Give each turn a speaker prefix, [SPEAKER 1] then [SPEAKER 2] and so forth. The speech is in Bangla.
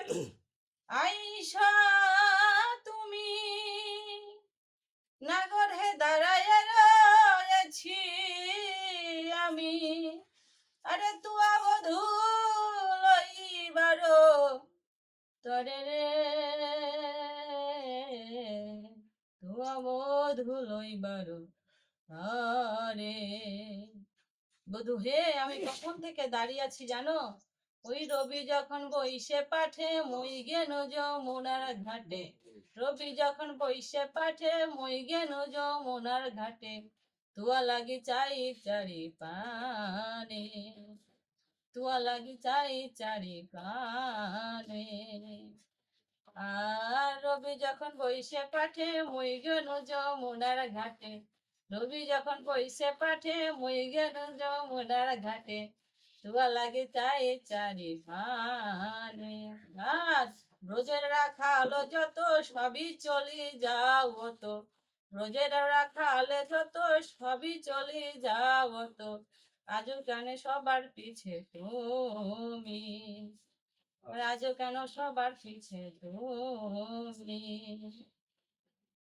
[SPEAKER 1] আইসা তুমি নাগরে দাঁড়ায় রয়েছি আমি, আরে তুয়া বধু লইবার তরে রে, তুয়া বধু লইবার আরে। বধু হে, আমি কখন থেকে দাঁড়িয়ে আছি জানো? ওই রবি যখন বইসে পাঠে মই গেন যমুনার ঘাটে, রবি যখন বইসে পাঠে মই গেন যমুনার ঘাটে, তুয়া লাগি চাই চারি পানে, তুয়া লাগি চাই চারি পানে। আর রবি যখন বইসে পাঠে মই গেন যমুনার ঘাটে, রবি যখন বইসে পাঠে মই গেন যমুনার ঘাটে, তুয়া লাগে চাই চারি পানে। আর রোজের রাখালো যত সবই চলি যাও তো, রোজের রাখালে যত সবই চলি যাও তো, আজও কেন সবার পিছে তুমি, আজও কেন সবার পিছে তুমি।